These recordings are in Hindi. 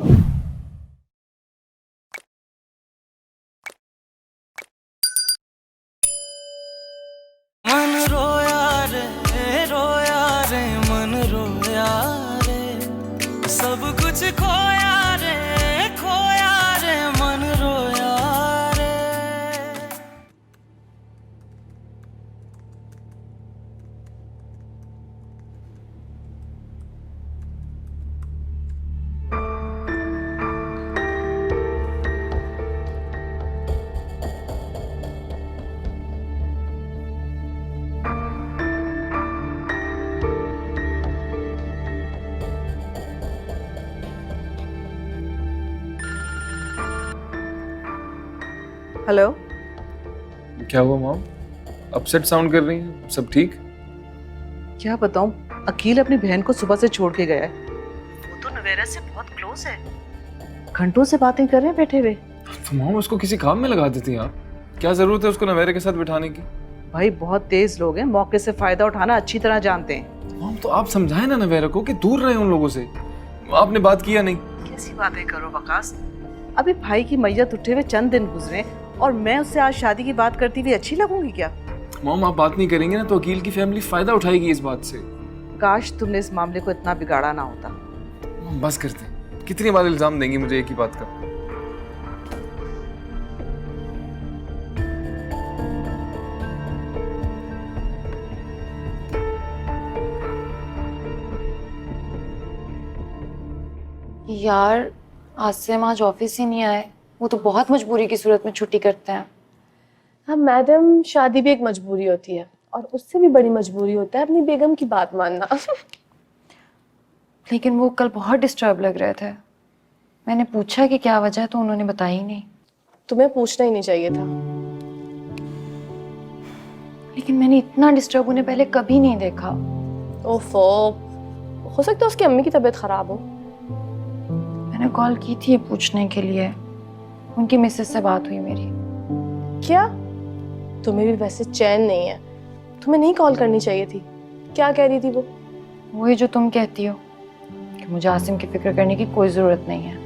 मन रोया रे मन रोया रे, सब कुछ खोया रे मन रोया रे। हेलो। क्या हुआ मॉम? अपसेट साउंड कर रही हैं? सब ठीक? क्या बताऊं, अकील अपनी बहन को सुबह से छोड़ के गया है। वो तो नवेरा से बहुत क्लोज है, घंटों से बातें कर रहे हैं बैठे हुए। तो मॉम उसको किसी काम में लगा देती हैं आप। क्या जरूरत है उसको नवेरे के साथ बिठाने की? भाई बहुत तेज लोग हैं, मौके से फायदा उठाना अच्छी तरह जानते हैं। मॉम तो आप समझाएं ना नवेरा को कि दूर रहे उन लोगों से। आपने बात किया नहीं? कैसी बातें करो वकास, अभी भाई की मैयत उठे हुए चंद दिन गुजरे और मैं उससे आज शादी की बात करती हुई अच्छी लगूंगी क्या? मॉम आप बात नहीं करेंगे ना तो अकील की फैमिली फायदा उठाएगी इस बात से। काश तुमने इस मामले को इतना बिगाड़ा ना होता। मॉम बस करते हैं, कितनी बार इल्जाम देंगी मुझे एक ही बात का? यार आसिम आज ऑफिस ही नहीं आए। वो तो बहुत मजबूरी की सूरत में छुट्टी करते हैं। हाँ मैडम, शादी भी एक मजबूरी होती है और उससे भी बड़ी मजबूरी होता है अपनी बेगम की बात मानना। लेकिन वो कल बहुत डिस्टर्ब लग रहे थे। मैंने पूछा कि क्या वजह है तो उन्होंने बताया ही नहीं। तुम्हें पूछना ही नहीं चाहिए था। लेकिन मैंने इतना डिस्टर्ब उन्हें पहले कभी नहीं देखा। ओफो, हो सकता है उसकी अम्मी की तबीयत खराब हो। मैंने कॉल की थी पूछने के लिए, उनकी मिसेस से बात हुई मेरी। क्या? तुम्हें भी वैसे चैन नहीं है, तुम्हें नहीं कॉल करनी चाहिए थी। क्या कह रही थी वो? वही जो तुम कहती हो कि मुझे आसिम की फिक्र करने की कोई जरूरत नहीं है।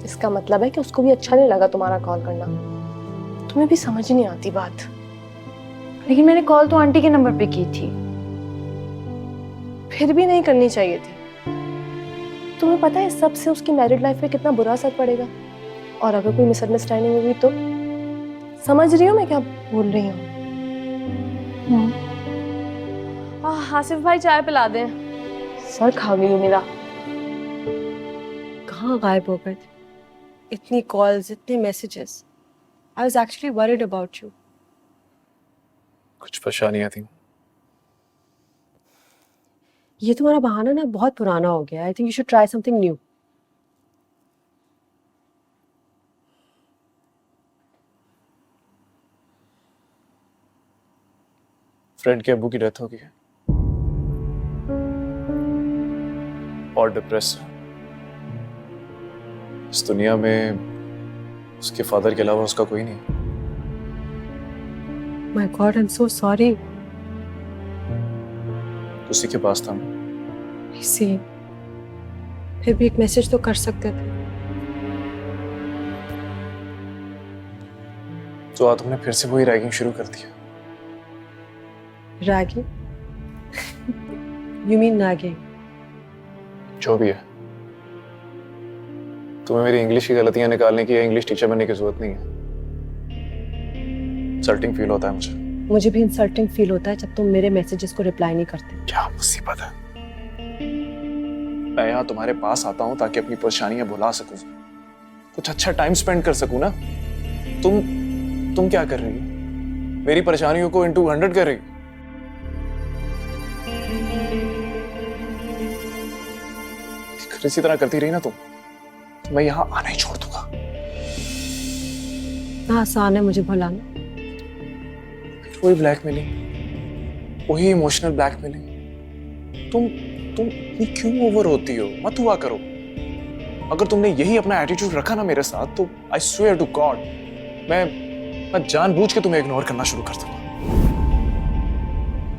इसका मतलब है कि उसको भी अच्छा नहीं लगा तुम्हारा कॉल करना। तुम्हें भी समझ ही नहीं आती बात। लेकिन मैंने कॉल तो आंटी के नंबर पे की थी। फिर भी नहीं करनी चाहिए थी। तुम्हें पता है इस सब से उसकी मैरिड लाइफ पे कितना बुरा असर पड़ेगा, और अगर कोई मिसअंडरस्टैंडिंग होगी तो। समझ रही हो मैं क्या बोल रही हूँ? आसिफ भाई चाय पिला दें, सर खा गई हूँ मेरा। कहाँ गायब हो गए थे? इतनी कॉल्स, इतने messages. I was actually worried about you. कुछ परेशानियां थी। ये तुम्हारा बहाना ना बहुत पुराना हो गया। I think you should try something new. Friend के अब्बू की डेथ हो गई है और डिप्रेस। इस दुनिया में उसके फादर के अलावा उसका कोई नहीं। My God, I am so sorry. उसी के पास था मैं। सी, फिर भी एक मैसेज तो कर सकते थे। तो आज तुमने फिर से वही रैगिंग शुरू कर दिया। रैगिंग? You mean nagging? जो भी है, तुम्हें मेरी इंग्लिश की गलतियां निकालने की या इंग्लिश टीचर बनने की जरूरत नहीं है। इंसल्टिंग फील होता है मुझे। मुझे भी इंसल्टिंग फील होता है जब तुम मेरे मैसेजेस को रिप्लाई नहीं करते। क्या मुसीबत है। मैं यहाँ तुम्हारे पास आता हूँ ताकि अपनी परेशानियां भुला सकूं, कुछ अच्छा टाइम स्पेंड कर सकूं ना। तुम क्या कर रही हो? मेरी परेशानियों को into 100 कर रही हो। इसी तरह करती रही ना तुम, तो मैं यहाँ आना ही छोड़ दूंगा। ना आसान है मुझे भुलाना। वही ब्लैकमेलिंग, वही इमोशनल ब्लैकमेलिंग। तुम क्यों ओवर होती हो? मत हुआ करो। अगर तुमने यही अपना एटीट्यूड रखा ना मेरे साथ, तो आई स्वेयर टू गॉड मैं जानबूझ के तुम्हें इग्नोर करना शुरू कर दूंगा।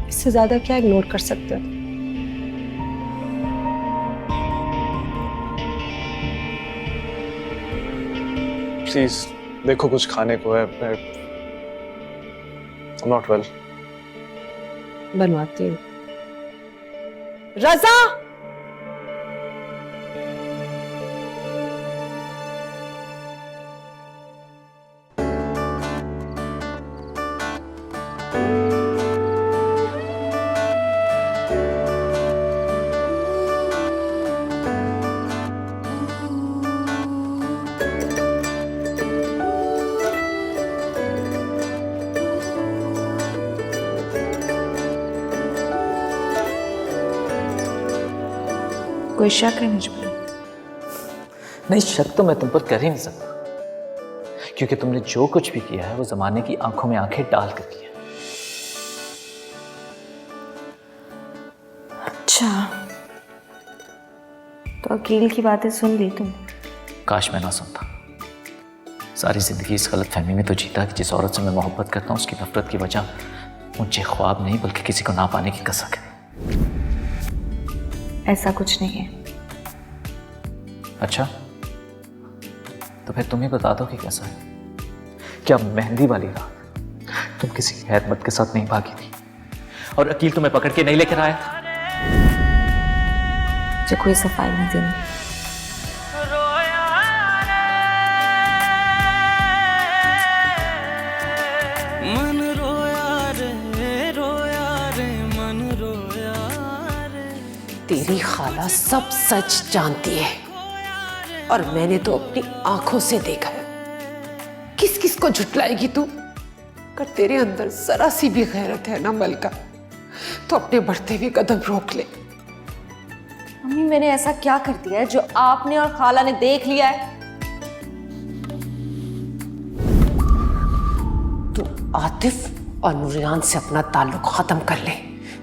इससे ज्यादा क्या इग्नोर कर सकते हो? प्लीज देखो कुछ खाने को है। मैं नॉट वेल। बनवाती हूँ। रजा, कोई शक है मुझ पर? नहीं, शक तो मैं तुम पर कर ही नहीं सकता, क्योंकि तुमने जो कुछ भी किया है वो जमाने की आंखों में आंखें डाल कर किया। अच्छा, तो अकील की बातें सुन ली तुम? काश मैं ना सुनता। सारी जिंदगी इस गलत फहमी में तो जीता कि जिस औरत से मैं मोहब्बत करता हूँ उसकी नफरत की वजह मुझे ख्वाब नहीं बल्कि किसी को ना पाने की कसक है। ऐसा कुछ नहीं है। अच्छा, तो फिर तुम ही बता दो कि कैसा है। क्या मेहंदी वाली रात तुम किसी हैरमत के साथ नहीं भागी थी और अकील तुम्हें पकड़ के नहीं लेकर आया था? जो कोई सफाई नहीं देनी। मन रोया रे मन रोया रे। तेरी खाला सब सच जानती है और मैंने तो अपनी आंखों से देखा है। किस किस को झुटलाएगी तू? अगर तेरे अंदर जरा सी भी गैरत है ना मलका, तो अपने बढ़ते हुए कदम रोक ले। मम्मी, मैंने ऐसा क्या कर दिया है जो आपने और खाला ने देख लिया है? तू आतिफ और नूरियान से अपना ताल्लुक खत्म कर ले।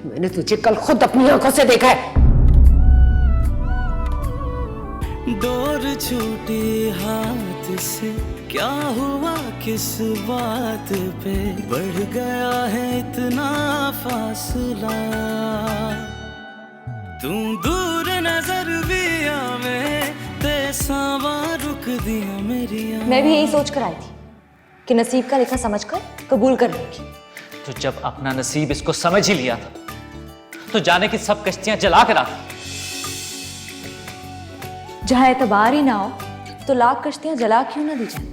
मैंने तुझे कल खुद अपनी आंखों से देखा है। डोर छूटी हाथ से क्या हुआ किस बात पे बढ़ गया है इतना फासला। तू दूर नजर भी आवे तेसावा रुक दिया मेरी आँख। मैं भी यही सोच कर आई थी कि नसीब का लिखा समझकर कबूल कर लूंगी। तो जब अपना नसीब इसको समझ ही लिया था तो जाने की सब कश्तियां जला कर आती। जहां एतबार ही ना हो तो लाख कश्तियां जला क्यों ना दी जाए,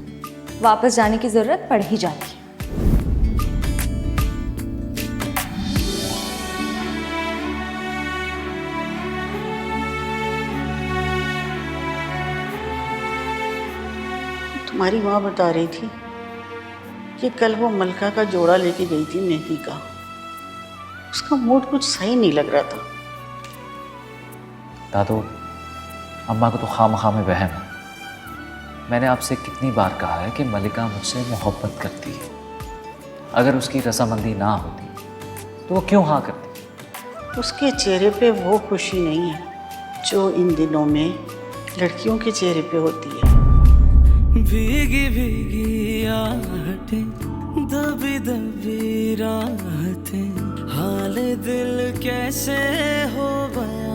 वापस जाने की जरूरत पड़ ही जाती है। तुम्हारी माँ बता रही थी कि कल वो मलका का जोड़ा लेके गई थी मेहंदी का। उसका मूड कुछ सही नहीं लग रहा था। दादू, अम्मा को तो खामखा में वहम है। मैंने आपसे कितनी बार कहा है कि मलिका मुझसे मोहब्बत करती है। अगर उसकी रजामंदी ना होती तो वो क्यों हाँ करती? उसके चेहरे पे वो खुशी नहीं है जो इन दिनों में लड़कियों के चेहरे पे होती है। भीगी भीगी आहटें दबी दबी राहतें हाल दिल कैसे हो गया।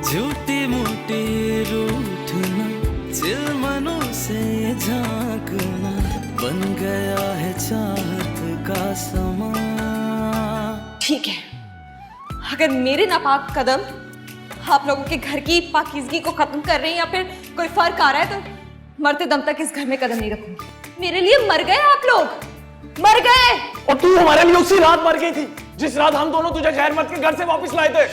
झूठी मूठी रूठना चिलमनों से झांकना बन गया है चाहत का समा। ठीक है, अगर मेरे नापाक कदम आप लोगों के घर की पाकीज़गी को खत्म कर रहे हैं या फिर कोई फर्क आ रहा है तो मरते दम तक इस घर में कदम नहीं रखूंगी। मेरे लिए मर गए आप लोग, मर गए। और तू हमारे लिए उसी रात मर गई थी जिस रात हम दोनों तुझे खैरमत के घर से वापस लाए थे।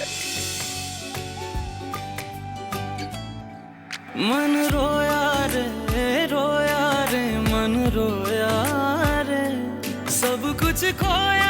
मन रोया रे मन रोया रे सब कुछ खोया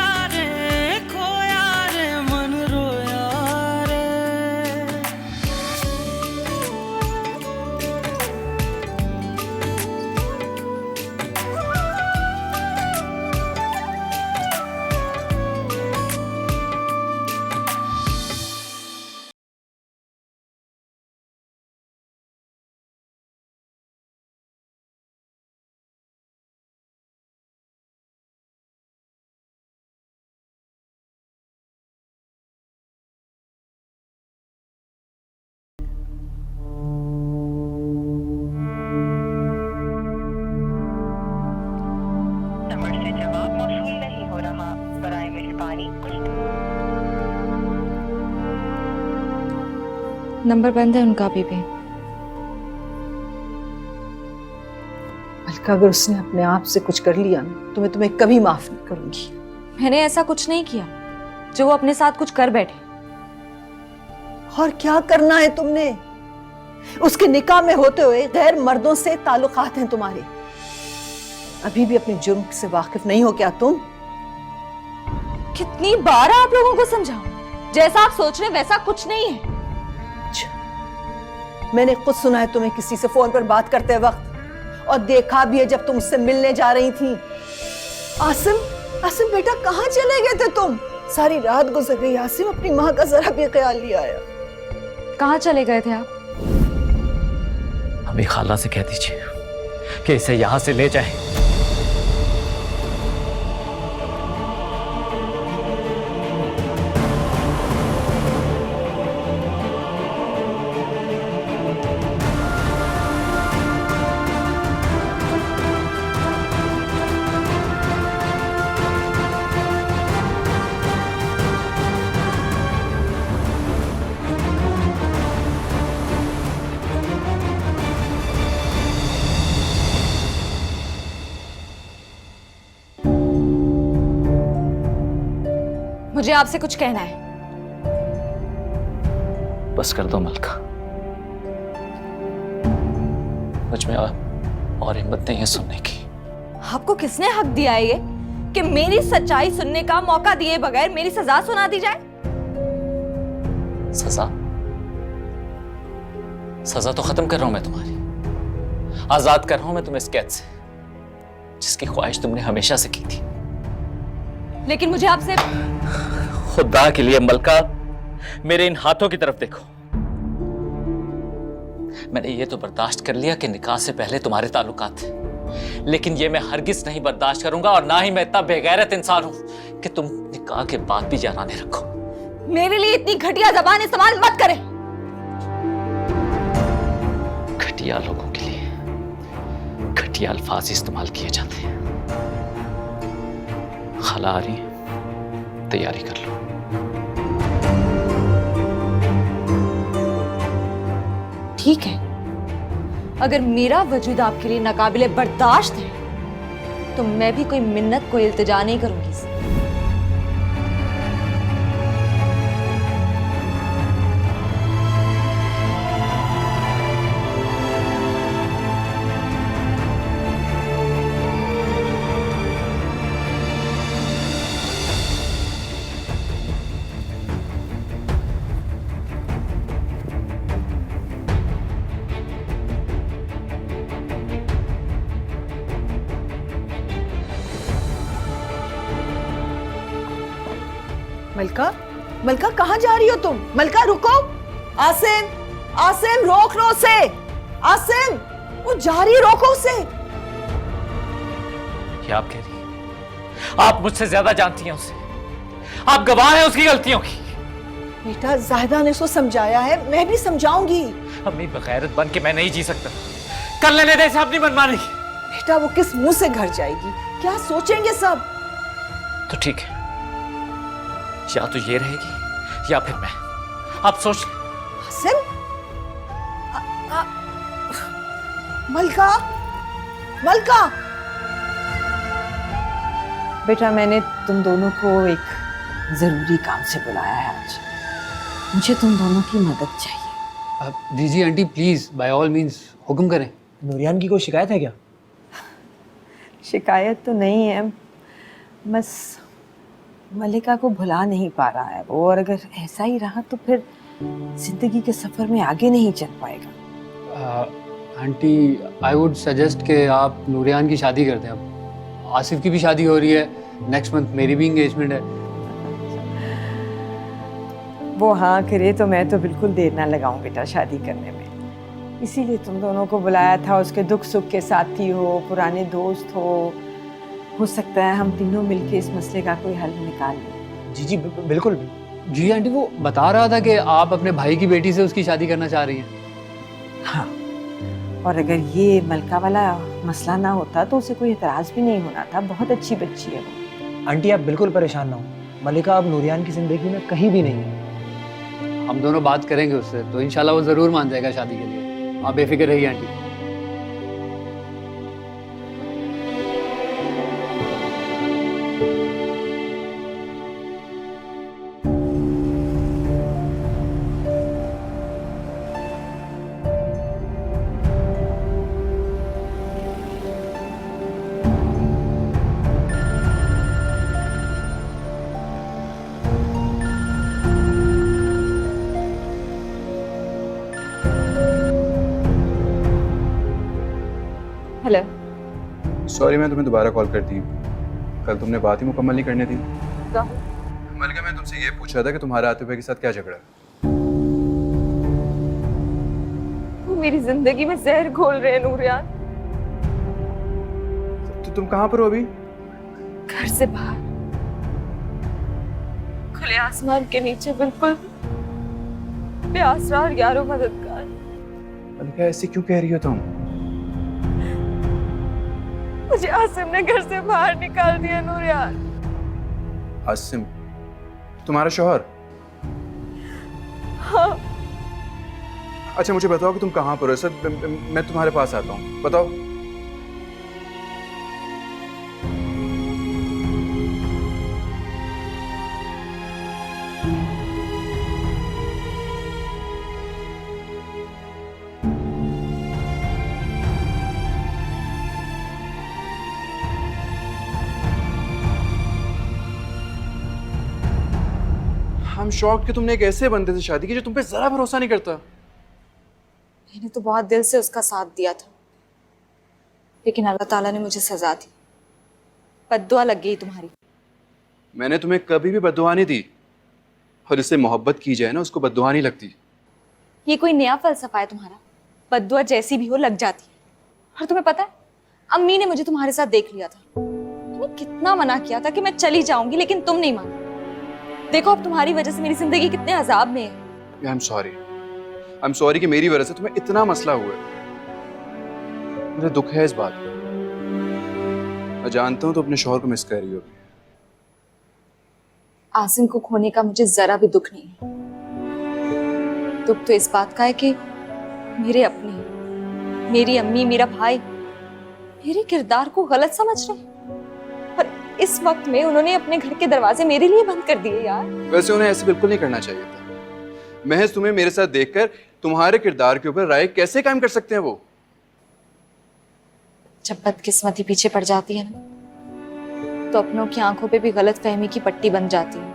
नंबर बंद है उनका अभी भी। मलका, अगर उसने अपने आप से कुछ कर लिया ना तो मैं तुम्हें कभी माफ नहीं करूंगी। मैंने ऐसा कुछ नहीं किया जो वो अपने साथ कुछ कर बैठे। और क्या करना है तुमने? उसके निकाह में होते हुए गैर मर्दों से ताल्लुकात हैं तुम्हारे। अभी भी अपने जुर्म से वाकिफ नहीं हो क्या तुम? कितनी बार आप लोगों को समझाऊं, जैसा आप सोच रहे हैं वैसा कुछ नहीं है। मैंने खुद सुना है तुम्हें किसी से फोन पर बात करते वक्त, और देखा भी है जब तुम उससे मिलने जा रही थी। आसिम, आसिम बेटा कहाँ चले गए थे तुम? सारी रात गुजर गई आसिम, अपनी माँ का जरा भी ख्याल नहीं आया। कहाँ चले गए थे आप? अभी खाला से कह दीजिए कि इसे यहां से ले जाए। मुझे आपसे कुछ कहना है। बस कर दो मलका, मुझ में और हिम्मत नहीं है सुनने की। आपको किसने हक दिया है ये कि मेरी सच्चाई सुनने का मौका दिए बगैर मेरी सजा सुना दी जाए? सजा? सजा तो खत्म कर रहा हूं मैं तुम्हारी, आजाद कर रहा हूं मैं तुम्हें इस कैद से जिसकी ख्वाहिश तुमने हमेशा से की थी। लेकिन मुझे आपसे, खुदा के लिए मलका, मेरे इन हाथों की तरफ देखो। मैंने ये तो बर्दाश्त कर लिया कि निकाह से पहले तुम्हारे ताल्लुकात थे, लेकिन ये मैं हरगिज नहीं बर्दाश्त करूंगा, और ना ही मैं इतना बेगैरत इंसान हूं कि तुम निकाह के बाद भी याराने रखो। मेरे लिए इतनी घटिया जबान इस्तेमाल मत करें। घटिया लोगों के लिए घटिया अल्फाज इस्तेमाल किए जाते हैं। खाला आ रही है, तैयारी कर लो। ठीक है, अगर मेरा वजूद आपके लिए नाकाबिले बर्दाश्त है तो मैं भी कोई मिन्नत, कोई इल्तिजा नहीं करूंगी। मलका, मलका कहाँ जा रही हो तुम? मलका रुको। आसिम, आसिम रोक लो उसे। आसिम, वो जा रही है, रोको उसे। क्या आप कह रही हैं? आप मुझसे ज्यादा जानती हैं उसे, आप गवाह हैं उसकी गलतियों की। बेटा जाहिदा ने उसको समझाया है, मैं भी समझाऊंगी। अपनी बगैरत बन के मैं नहीं जी सकता। कर लेने दे इसे अपनी मनमानी। बेटा वो किस मुंह से घर जाएगी? क्या सोचेंगे सब? तो ठीक है, या तो ये रहेगी या फिर मैं। आप सोच लें। आसिम, मलका, मलका। बेटा, मैंने तुम दोनों को एक जरूरी काम से बुलाया है आज। मुझे तुम दोनों की मदद चाहिए। जी जी aunty, please by all means हुक्म करें। नूरियान की कोई शिकायत है क्या? शिकायत तो नहीं है, बस मलिका को भुला नहीं पा रहा है वो, और अगर ऐसा ही रहा तो फिर जिंदगी के सफर में आगे नहीं चल पाएगा। आंटी, आई वुड सजेस्ट कि आप नूरियान की शादी कर दें। अब आसिफ की भी शादी हो रही है, नेक्स्ट मंथ मेरी भी एंगेजमेंट है। वो हाँ करे तो मैं तो बिल्कुल देर ना लगाऊं बेटा शादी करने में, इसीलिए तुम दोनों को बुलाया था। उसके दुख सुख के साथी हो, पुराने दोस्त हो सकता है हम तीनों मिलके इस मसले का कोई हल निकाल लें। जी जी बिल्कुल। जी आंटी, वो बता रहा था कि आप अपने भाई की बेटी से उसकी शादी करना चाह रही हैं। हाँ, और अगर ये मलका वाला मसला ना होता तो उसे कोई एतराज़ भी नहीं होना था। बहुत अच्छी बच्ची है वो। आंटी आप बिल्कुल परेशान ना हो, मलिका अब नूरियान की जिंदगी में कहीं भी नहीं है। हम दोनों बात करेंगे उससे, तो इंशाल्लाह वो ज़रूर मान जाएगा शादी के लिए। आप बेफिक्र रहिए आंटी। हेलो। सॉरी मैं तुम्हें दोबारा कॉल करती हूँ, कल तुमने बात ही मुकम्मल नहीं करने दी। मलिका मैं तुमसे ये पूछा था कि तुम्हारा आतिफ भाई के साथ क्या झगड़ा है? वो मेरी जिंदगी में जहर घोल रहे हैं नूरियान। तो तुम कहाँ पर हो अभी? घर से बाहर खुले आसमान के नीचे, बिल्कुल बेआसरार यारो मददगार। मलिका ऐसे क्यों कह रही हो तुम? मुझे आसिम ने घर से बाहर निकाल दिया नूरियान। आसिम तुम्हारा शौहर? हाँ। अच्छा मुझे बताओ कि तुम कहाँ पर हो? सर मैं तुम्हारे पास आता हूँ, बताओ। हम शौक कि तुमने एक ऐसे बंदे से शादी की जो तुम पे जरा भरोसा नहीं करता। मैंने तो बहुत दिल से उसका साथ दिया था, लेकिन अल्लाह ताला ने मुझे सजा दी। बद्दुआ लग गई तुम्हारी। मैंने तुम्हें कभी भी बद्दुआ नहीं दी, और जिससे मोहब्बत की जाए ना उसको बद्दुआ नहीं लगती। ये कोई नया फलसफा है तुम्हारा? बद्दुआ जैसी भी हो लग जाती है। और तुम्हें पता है, अम्मी ने मुझे तुम्हारे साथ देख लिया था। तुमने कितना मना किया था कि मैं चली जाऊंगी, लेकिन तुम नहीं मानी। देखो अब तुम्हारी वजह से मेरी जिंदगी कितने अजाब में है। आई एम सॉरी कि मेरी वजह से तुम्हें इतना मसला हुआ है। मुझे दुख है इस बात का। मैं जानता हूँ तो अपने शौहर को मिस कर रही हो। आसिम को खोने का मुझे जरा भी दुख नहीं है। दुख तो इस बात का है कि मेरे अपने, मेरी अम्मी, मेरा भाई मेरे किरदार को गलत समझ रहे हैं, और इस वक्त में उन्होंने अपने घर के दरवाजे मेरे लिए बंद कर दिए। यार वैसे उन्हें ऐसे बिल्कुल नहीं करना चाहिए था। महज तुम्हें मेरे साथ देखकर तुम्हारे किरदार के ऊपर राय कैसे कायम कर सकते हैं वो? जब बदकिस्मती पीछे पड़ जाती है ना, तो अपनों की आंखों पे भी गलत फहमी की पट्टी बन जाती है,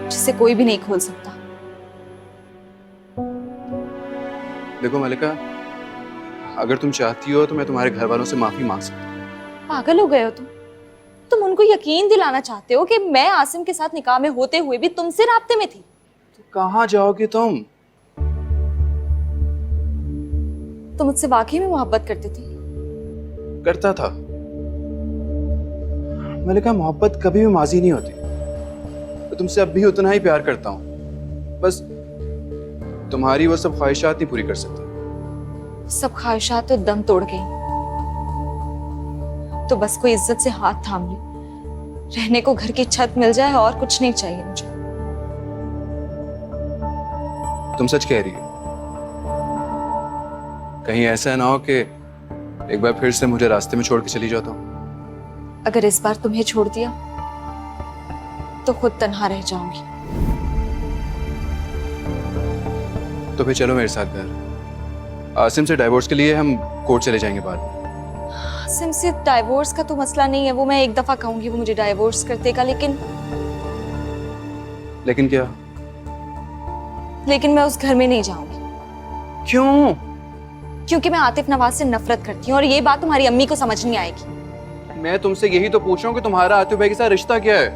जिसे कोई भी नहीं खोल सकता। देखो मलिका, अगर तुम चाहती हो तो मैं तुम्हारे घर वालों से माफी मांग सकता हूँ। पागल हो गए हो तुम उनको यकीन दिलाना चाहते हो कि मैं आसिम के साथ निकाह में होते हुए भी तुमसे राब्ते में थी। तो कहाँ जाओगी तुम? तुम मुझसे वाकई में मोहब्बत करते थे? करता था मलिका, मोहब्बत कभी भी माजी नहीं होती। तो तुमसे अब भी उतना ही प्यार करता हूँ, बस तुम्हारी वो सब ख्वाहिशात नहीं पूरी कर सकता। सब ख्वाहिशात तो दम तोड़ गई, तो बस कोई इज्जत से हाथ थाम ले, रहने को घर की छत मिल जाए, और कुछ नहीं चाहिए मुझे। तुम सच कह रही हो? कहीं ऐसा ना हो कि एक बार फिर से मुझे रास्ते में छोड़ के चली जाता हूँ? अगर इस बार तुम्हें छोड़ दिया तो खुद तन्हा रह जाऊंगी। तो फिर चलो मेरे साथ घर। आसिम से डाइवोर्स के लिए हम कोर्ट चले जाएंगे बाद में। आसिम से डाइवोर्स का तो मसला नहीं है, वो मैं एक दफा कहूंगी वो मुझे डाइवोर्स कर देगा, लेकिन क्या? लेकिन मैं उस घर में नहीं जाऊंगी। क्यों? क्योंकि मैं आतिफ नवाज से नफरत करती हूँ, और ये बात तुम्हारी अम्मी को समझ नहीं आएगी। मैं तुमसे यही तो पूछ रहा हूँ कि तुम्हारा आतिफ भाई के साथ रिश्ता क्या है?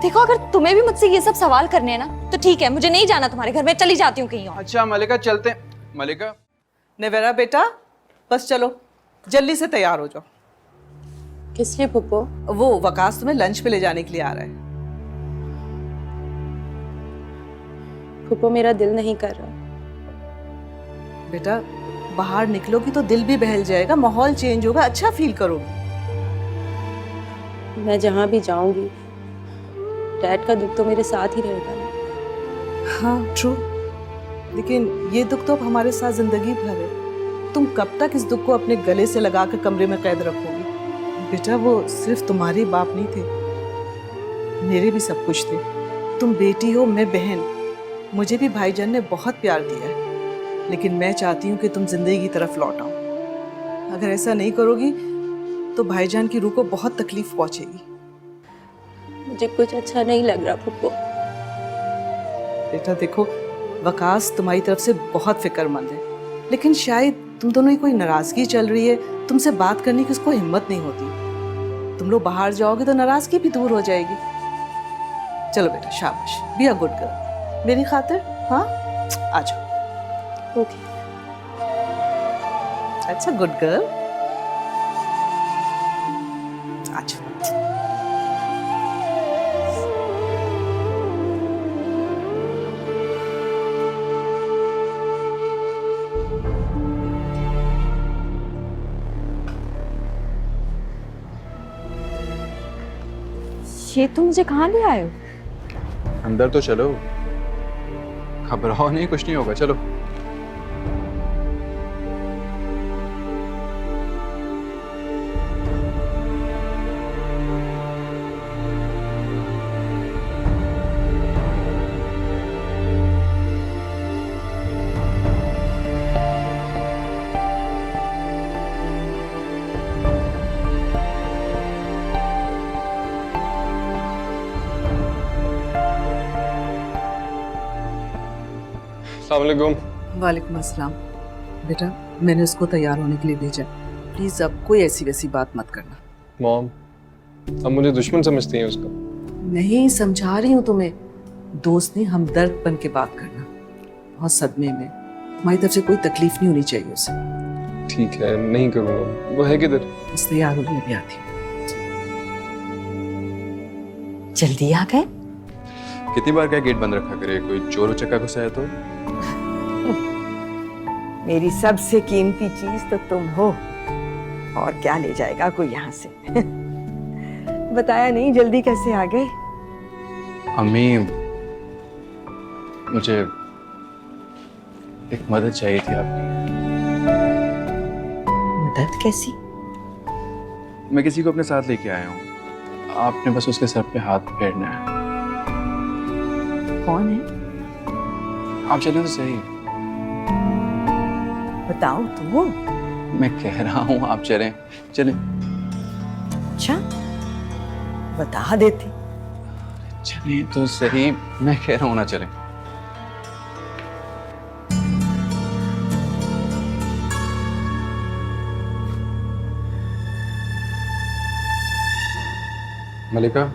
देखो अगर तुम्हें भी मुझसे ये सब सवाल करने हैं ना, तो ठीक है, मुझे नहीं जाना तुम्हारे घर में, चली जाती हूँ कहीं और। अच्छा मलिका चलते हैं। मलिका। नेवेरा बेटा, बस चलो जल्दी से तैयार हो जाओ। किस लिए पुप्पो? वो वकास तुम्हें लंच पे ले जाने के लिए आ रहा है। पुप्पो मेरा दिल नहीं कर रहा। बेटा बाहर निकलोगी तो दिल भी बहल जाएगा, माहौल चेंज होगा, अच्छा फील करोगी। मैं जहाँ भी जाऊंगी डैड का दुख तो मेरे साथ ही रहेगा ना। हाँ ट्रू, लेकिन ये दुख तो अब हमारे साथ जिंदगी भर है। तुम कब तक इस दुख को अपने गले से लगा कर कमरे में कैद रखोगी? बेटा वो सिर्फ तुम्हारे बाप नहीं थे, मेरे भी सब कुछ थे। तुम बेटी हो, मैं बहन। मुझे भी भाईजान ने बहुत प्यार दिया है, लेकिन मैं चाहती हूँ कि तुम जिंदगी की तरफ लौट आओ। अगर ऐसा नहीं करोगी तो भाईजान की रूह को बहुत तकलीफ पहुंचेगी। मुझे कुछ अच्छा नहीं लग रहा फुप्पो। बेटा देखो, वकास तुम्हारी तरफ से बहुत फिक्रमंद है, लेकिन शायद तुम दोनों की कोई नाराजगी चल रही है, तुमसे बात करने की उसको हिम्मत नहीं होती। तुम लोग बाहर जाओगे तो नाराजगी भी दूर हो जाएगी। चलो बेटा शाबाश, बी अ गुड गर्ल मेरी खातिर। हाँ आ जाओ। ओके। अच्छा गुड गर्ल, आ जाओ। ये तुम मुझे कहाँ ले आए हो? अंदर तो चलो, घबराओ नहीं, कुछ नहीं होगा, चलो। वालेकुम अस्सलाम। बेटा मैंने उसको तैयार होने के लिए भेजा, प्लीज अब कोई ऐसी वैसी बात मत करना। मॉम, अब मुझे दुश्मन समझती हैं उसका। नहीं, समझा रही हूँ तुम्हें, दोस्त ने हमदर्द बन के बात करना। बहुत सदमे में, तुम्हारी तरफ से कोई तकलीफ नहीं होनी चाहिए उसे। ठीक है, नहीं करूँगा। वो है किधर? बस तैयार हो, मैं भी आती हूँ। जल्दी आ गए? कितनी बार क्या गेट बंद रखा करे, कोई चोर उचक्का घुसा है तो? मेरी सबसे कीमती चीज तो तुम हो, और क्या ले जाएगा कोई यहाँ से? बताया नहीं, जल्दी कैसे आ गए? अम्मी, मुझे एक मदद चाहिए थी आपकी। मदद कैसी? मैं किसी को अपने साथ लेके आया हूँ, आपने बस उसके सर पे हाथ फेरना है। कौन है? आप चलें तो सही। बताओ तो। मैं कह रहा हूँ आप चलें, चलें। अच्छा बता देती। चलें तो सही, मैं कह रहा हूँ ना चलें। मलिका,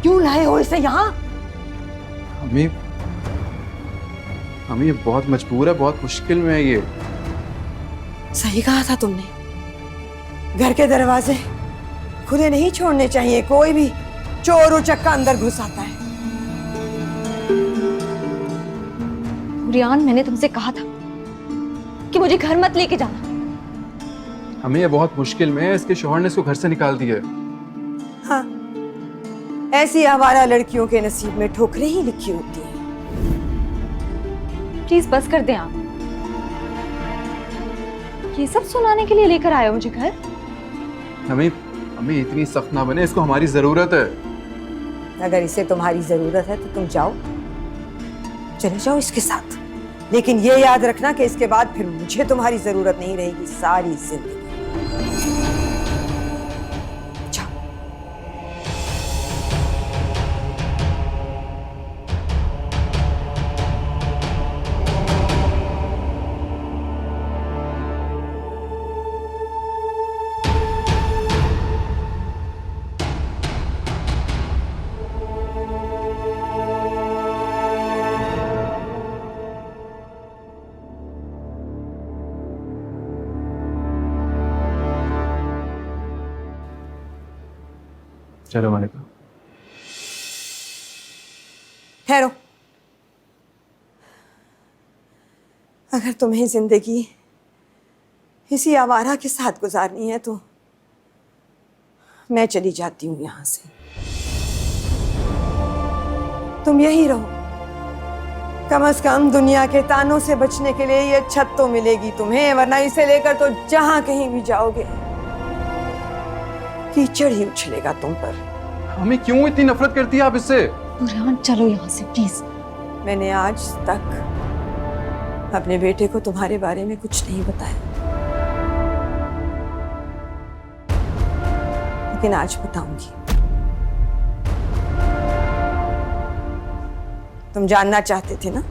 क्यों लाए हो इसे यहाँ? हमें ये बहुत मजबूर है, बहुत मुश्किल में है ये। सही कहा था तुमने, घर के दरवाजे खुले नहीं छोड़ने चाहिए, कोई भी चोर उचक्का अंदर घुस आता है। रियान, मैंने तुमसे कहा था कि मुझे घर मत लेके जाना। हमें ये बहुत मुश्किल में है, इसके शौहर ने इसको घर से निकाल दिया है। हाँ, ऐसी आवारा लड़कियों के नसीब में ठोकरें ही लिखी होती हैं। प्लीज बस कर दें आप। ये सब सुनाने के लिए लेकर आए हो मुझे घर? हमें इतनी सख्त ना बने, इसको हमारी जरूरत है। अगर इसे तुम्हारी जरूरत है तो तुम जाओ, चले जाओ इसके साथ, लेकिन ये याद रखना कि इसके बाद फिर मुझे तुम्हारी जरूरत नहीं रहेगी सारी जिंदगी। चलो मलिका। ठहरो। अगर तुम्हें जिंदगी इसी आवारा के साथ गुजारनी है तो मैं चली जाती हूँ यहाँ से। तुम यही रहो। कम से कम दुनिया के तानों से बचने के लिए ये छत तो मिलेगी तुम्हें, वरना इसे लेकर तो जहां कहीं भी जाओगे कीचड़ ही उछलेगा तुम पर। हमें क्यों इतनी नफरत करती है आप इससे? नूरियान चलो यहाँ से प्लीज। मैंने आज तक अपने बेटे को तुम्हारे बारे में कुछ नहीं बताया, लेकिन आज बताऊंगी। तुम जानना चाहते थे ना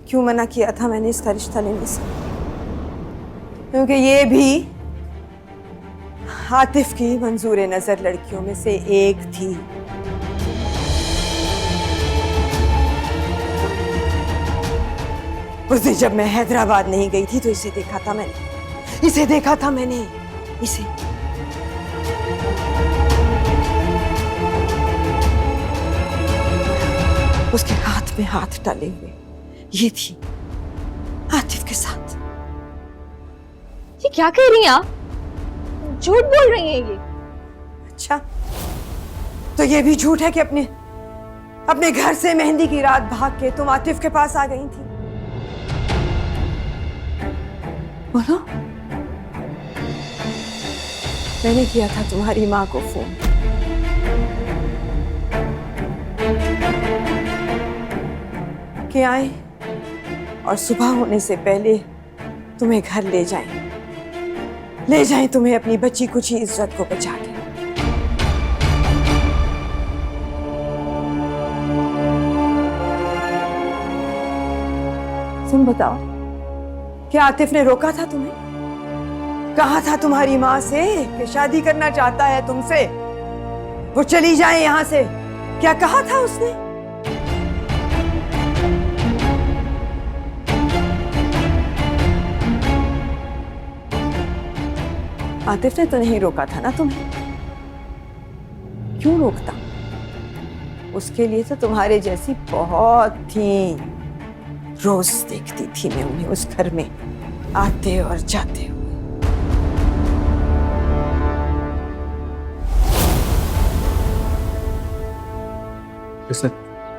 क्यों मना किया था मैंने इसका रिश्ता लेने से? क्योंकि ये भी आतिफ की मंजूर नजर लड़कियों में से एक थी। उस दिन जब मैं हैदराबाद नहीं गई थी तो इसे देखा था मैंने, इसे देखा था मैंने, इसे। उसके हाथ में हाथ डाले हुए ये थी आतिफ के साथ। ये क्या कह रही हैं आप? झूठ बोल रही हैं ये। अच्छा, तो ये भी झूठ है कि अपने घर से मेहंदी की रात भाग के तुम आतिफ के पास आ गई थी? बोलो। मैंने किया था तुम्हारी माँ को फोन, कि आए और सुबह होने से पहले तुम्हें घर ले जाएं तुम्हें अपनी बची कुची इज्जत को बचा के। तुम बताओ, क्या आतिफ ने रोका था तुम्हें? कहा था तुम्हारी माँ से कि शादी करना चाहता है तुमसे, वो चली जाए यहां से? क्या कहा था उसने? आतिफ ने तो नहीं रोका था ना तुम्हें? क्यों रोकता? उसके लिए तो तुम्हारे जैसी बहुत थी। रोज देखती थी मैं उन्हें उस घर में आते और जाते हुए।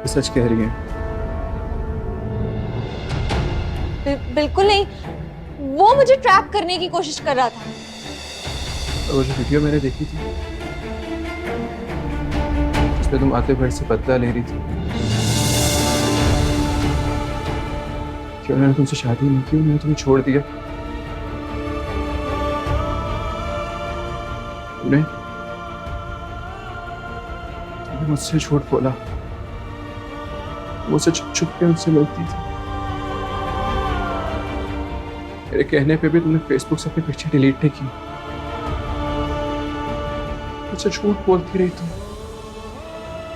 सच कह रही है? बिल्कुल नहीं, वो मुझे ट्रैप करने की कोशिश कर रहा था। वो जो वीडियो मैंने देखी थी उसमें तुम आते भर से बदला ले रही थी, क्यों मैंने तुमसे शादी नहीं की, मैंने तुम्हें छोड़ दिया। तुमने मुझसे झूठ बोला, मुझसे छुप छुप के उनसे मिलती थी। मेरे कहने पे भी तुमने फेसबुक से अपनी पिक्चर डिलीट नहीं की। मुझसे झूठ बोलती रही तुम,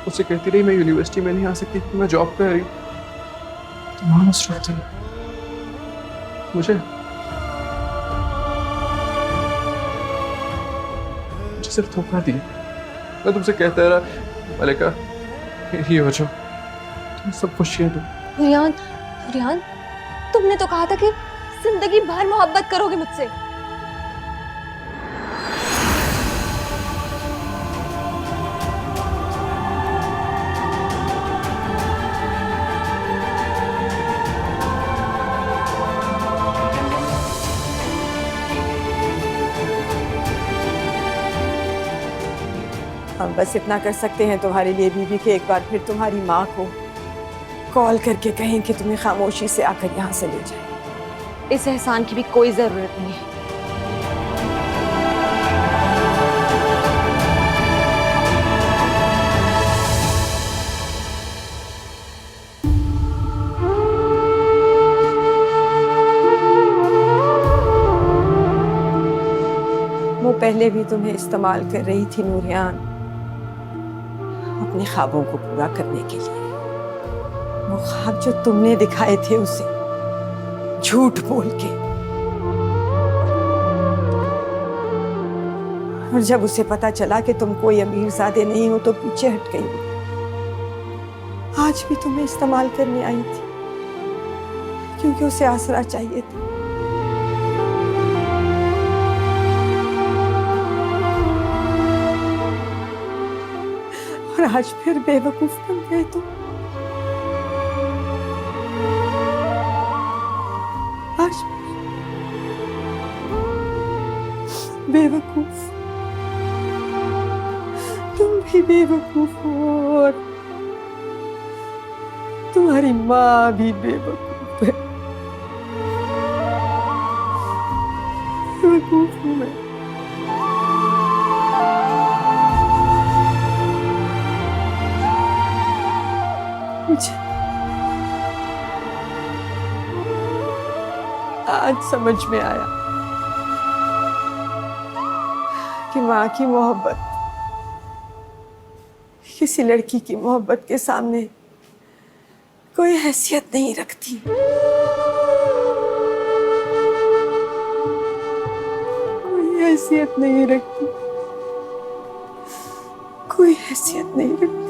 मुझसे कहती रही मैं यूनिवर्सिटी में नहीं आ सकती क्योंकि मैं जॉब कर रही। तुम ऑनेस्ट रहती हो। मुझे सिर्फ धोखा दिया। मैं तुमसे कहता रहा मलिका ये हो जाओ, तुम सब खुशियां दो। नूरियान, तुमने तो कहा था कि जिंदगी भर मोहब्बत करोगे मुझसे। हम बस इतना कर सकते हैं तुम्हारे लिए बीबी के एक बार फिर तुम्हारी माँ को कॉल करके कहें कि तुम्हें खामोशी से आकर यहाँ से ले जाए। इस एहसान की भी कोई जरूरत नहीं है। वो पहले भी तुम्हें इस्तेमाल कर रही थी नूरियान, अपने ख्वाबों को पूरा करने के लिए। वो ख्वाब जो तुमने दिखाए थे उसे झूठ बोल के, और जब उसे पता चला कि तुम कोई अमीरजादे नहीं हो तो पीछे हट गई। आज भी तुम्हें इस्तेमाल करने आई थी, क्योंकि उसे आसरा चाहिए था। और आज फिर बेवकूफ बन गए तुम। आज बेवकूफ, तुम भी बेवकूफ हो और तुम्हारी माँ भी बेवकूफ है। बेवकूफ हूँ मैं। मुझे आज समझ में आया कि माँ की मोहब्बत किसी लड़की की मोहब्बत के सामने कोई हैसियत नहीं रखती। कोई हैसियत नहीं रखती, कोई हैसियत नहीं रखती।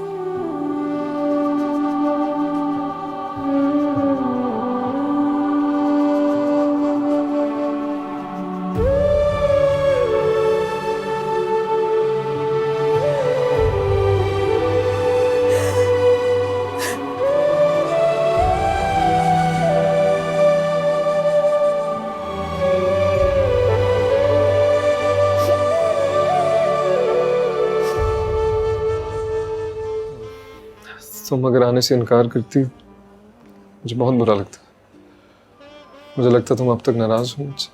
तुम अगर आने से इनकार करती मुझे बहुत बुरा लगता। मुझे लगता तुम अब तक नाराज हो मुझसे।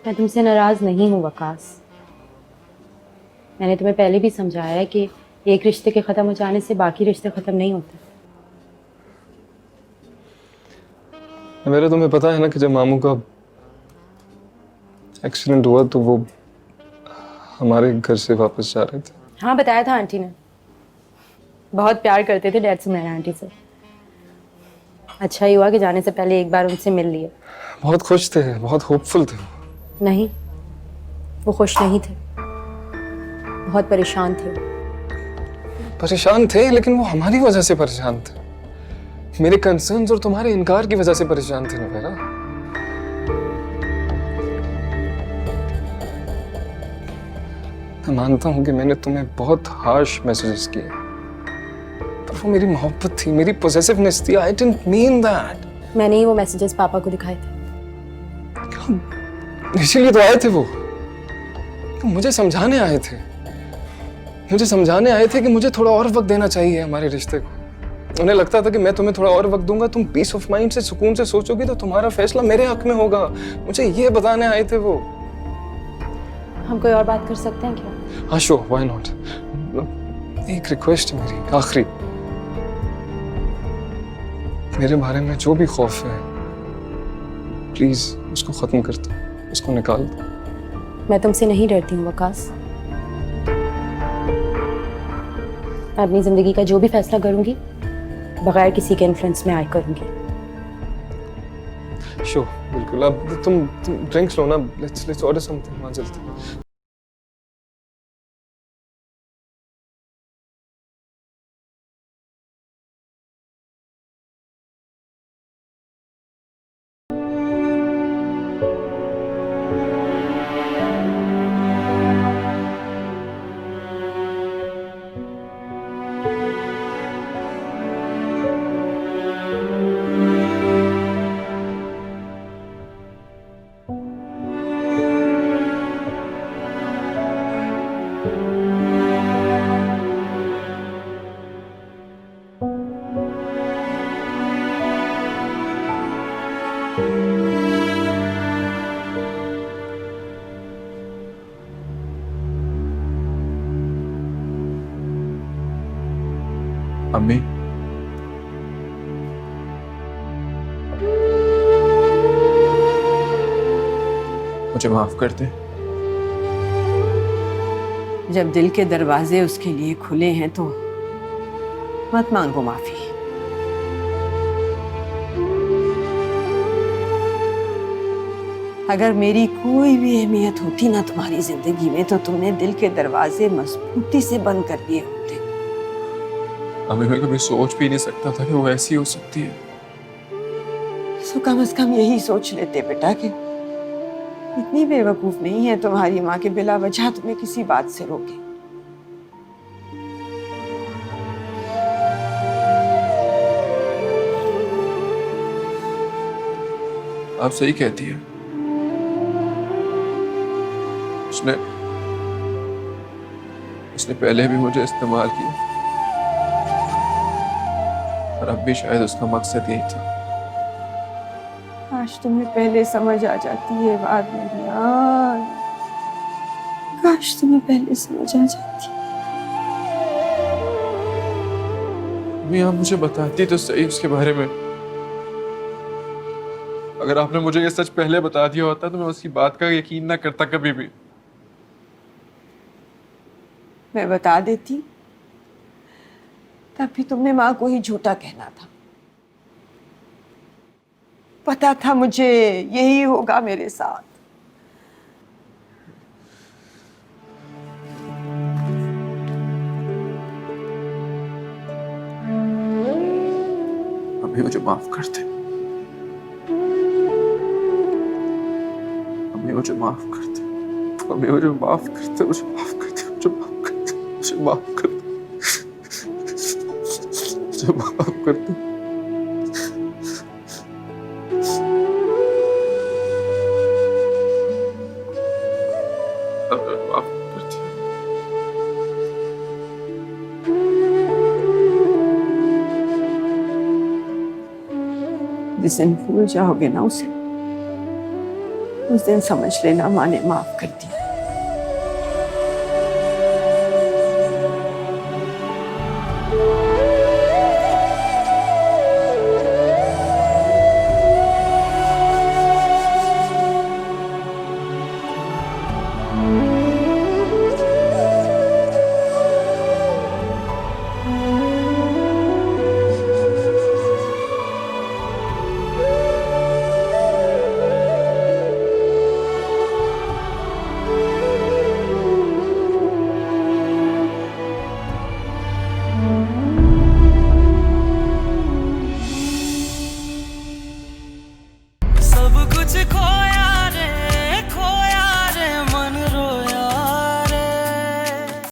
मैं तुमसे नाराज नहीं हूँ वकास। मैंने तुम्हें पहले भी समझाया है कि एक रिश्ते के खत्म हो जाने से बाकी रिश्ते खत्म नहीं होते। मेरा तुम्हें पता है ना कि जब मामू का एक्सीडेंट हुआ तो वो हमारे घर से वापस जा रहे थे। हाँ बताया था आंटी ने। बहुत प्यार करते थे डैड से, मेरे आंटी से। अच्छा ही हुआ कि जाने से पहले एक बार उनसे मिल लिए। बहुत खुश थे, बहुत होपफुल थे। नहीं, वो खुश नहीं थे, बहुत परेशान थे। परेशान थे, लेकिन वो हमारी वजह से परेशान थे। मेरे कंसर्न्स और तुम्हारे इनकार की वजह से परेशान थे नवेरा। मैं मानता हूं कि मैंने तुम्हें बहुत हार्श मैसेजेस किए, पर वो मेरी मोहब्बत थी, मेरी पोजेसिवनेस थी। I didn't mean that. मैंने ही वो मैसेजेस पापा को दिखाए थे। इसीलिए तो आए थे वो। मुझे समझाने आए थे। मुझे समझाने आए थे कि मुझे थोड़ा और वक्त देना चाहिए हमारे रिश्ते को। उन्हें लगता था कि मैं तुम्हें थोड़ा और वक्त दूंगा, तुम पीस ऑफ माइंड से, सुकून से सोचोगी तो तुम्हारा फैसला मेरे हक में होगा। मुझे ये बताने आए थे वो। हम कोई और बात कर सकते हैं क्या? हाँ श्योर, व्हाई नॉट। एक रिक्वेस्ट है मेरी, आखिरी। मेरे बारे में जो भी खौफ है प्लीज उसको खत्म कर दो, उसको निकाल दो। मैं तुमसे नहीं डरती हूँ वकास। मैं अपनी जिंदगी का जो भी फैसला करूंगी बगैर किसी के इन्फ्लुएंस में आए करूंगी। श्योर, बिल्कुल। अब तुम ड्रिंक्स लो ना। Let's order something. वहाँ चलते हैं। अम्मी, मुझे माफ कर दे। जब दिल के दरवाजे उसके लिए खुले हैं तो मत मांगो माफी। अगर मेरी कोई भी अहमियत होती ना तुम्हारी जिंदगी में तो तुमने दिल के दरवाजे मजबूती से बंद कर दिए होते। अभी मैं कभी सोच भी नहीं सकता था कि वो ऐसी हो सकती है। तो कम से कम यही सोच लेते बेटा कि इतनी बेवकूफ नहीं है तुम्हारी माँ के बिला वजह तुम्हें किसी बात से रोके। आप सही कहती है। उसने पहले भी मुझे इस्तेमाल किया और अब भी शायद उसका मकसद यही था। काश तुम्हें पहले समझ आ जाती है बात मेरी यार, काश तुम्हें पहले समझ आ जाती। अभी आप मुझे बताती तो सही उसके बारे में। अगर आपने मुझे ये सच पहले बता दिया होता तो मैं उसकी बात का यकीन ना करता कभी भी। मैं बता देती तब भी तुमने माँ को ही झूठा कहना था। पता था मुझे यही होगा मेरे साथ। अभी मुझे माफ कर दे, अभी मुझे माफ कर दे, अभी मुझे माफ कर दे, मुझे माफ कर दे, मुझे माफ कर दे, मुझे माफ कर दे, मुझे माफ कर दे। जिस दिन भूल जाओगे ना उसे, उस दिन समझ लेना माँ ने माफ कर दिया।